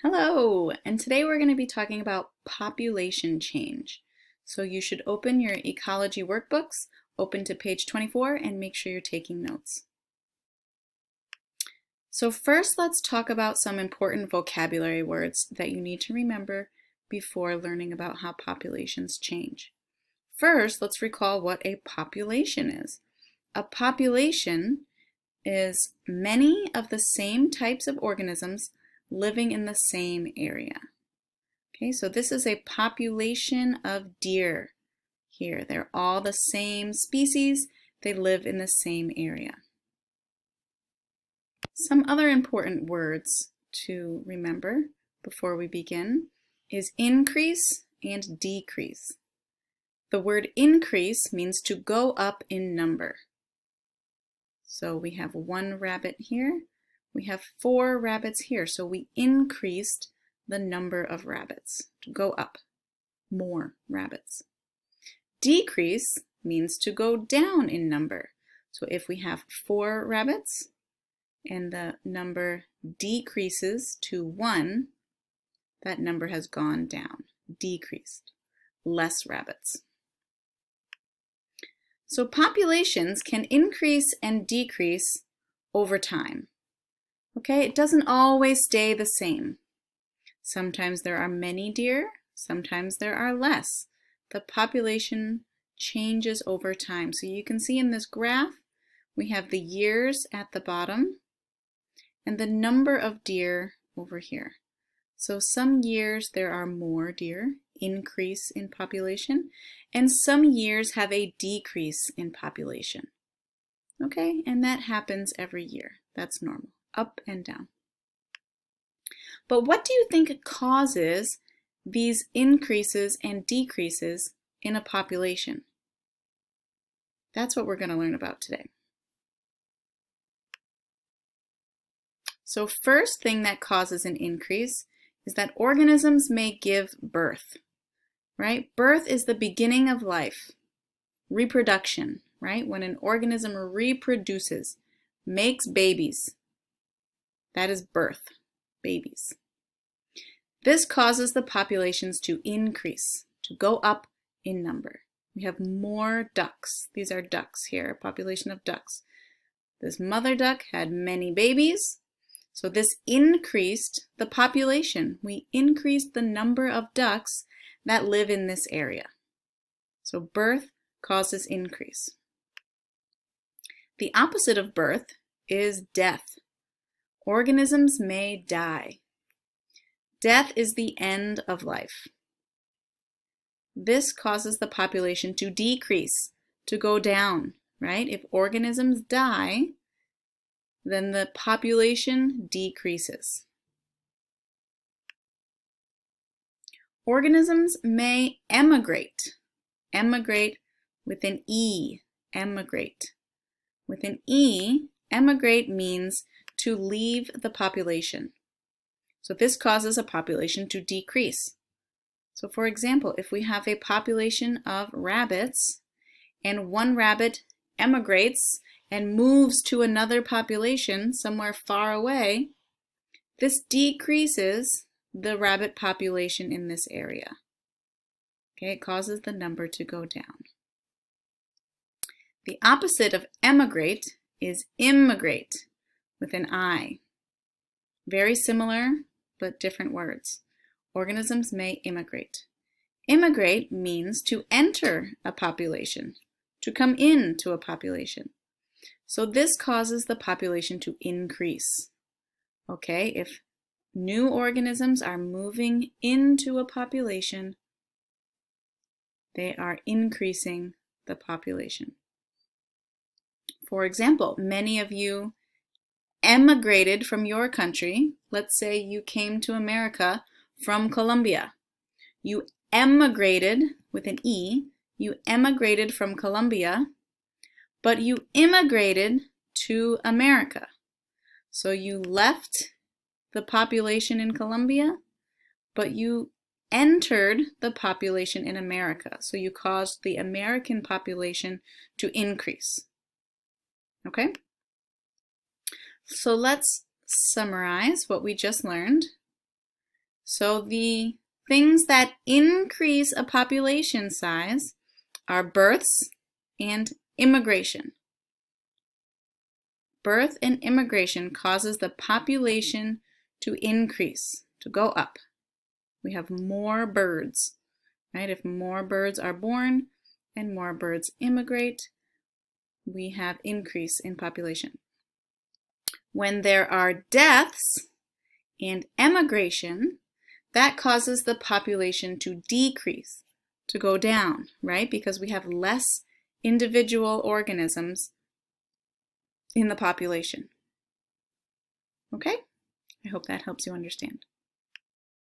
Hello, and today we're going to be talking about population change. So you should open your ecology workbooks, open to page 24, and make sure you're taking notes. So first, let's talk about some important vocabulary words that you need to remember before learning about how populations change. First, let's recall what a population is. A population is many of the same types of organisms living in the same area. Okay, so this is a population of deer here. They're all the same species. They live in the same area. Some other important words to remember before we begin is increase and decrease. The word increase means to go up in number. So we have 1 rabbit here. We have 4 rabbits here. So we increased the number of rabbits to go up, more rabbits. Decrease means to go down in number. So if we have 4 rabbits and the number decreases to 1, that number has gone down, decreased, less rabbits. So populations can increase and decrease over time. Okay, it doesn't always stay the same. Sometimes there are many deer, sometimes there are less. The population changes over time. So you can see in this graph, we have the years at the bottom and the number of deer over here. So some years there are more deer, increase in population, and some years have a decrease in population. Okay, and that happens every year. That's normal, up and down. But what do you think causes these increases and decreases in a population? That's what we're going to learn about today. So first thing that causes an increase is that organisms may give birth, right? Birth is the beginning of life. Reproduction, right? When an organism reproduces, makes babies, that is birth, babies. This causes the populations to increase, to go up in number. We have more ducks. These are ducks here, a population of ducks. This mother duck had many babies. So this increased the population. We increased the number of ducks that live in this area. So birth causes increase. The opposite of birth is death. Organisms may die. Death is the end of life. This causes the population to decrease, to go down, right? If organisms die, then the population decreases. Organisms may emigrate. Emigrate with an E, emigrate. With an E, emigrate means to leave the population. So this causes a population to decrease. So for example, if we have a population of rabbits and one rabbit emigrates and moves to another population somewhere far away, this decreases the rabbit population in this area. Okay, it causes the number to go down. The opposite of emigrate is immigrate with an I. Very similar, but different words. Organisms may immigrate. Immigrate means to enter a population, to come into a population. So this causes the population to increase. Okay, if new organisms are moving into a population, they are increasing the population. For example, many of you emigrated from your country. Let's say you came to America from Colombia. You emigrated with an E. You emigrated from Colombia, but you immigrated to America. So you left the population in Colombia, but you entered the population in America. So you caused the American population to increase. Okay? So let's summarize what we just learned. So the things that increase a population size are births and immigration. Birth and immigration causes the population to increase, to go up. We have more birds, right? If more birds are born and more birds immigrate, we have increase in population. When there are deaths and emigration, that causes the population to decrease, to go down, right? Because we have less individual organisms in the population. Okay? I hope that helps you understand.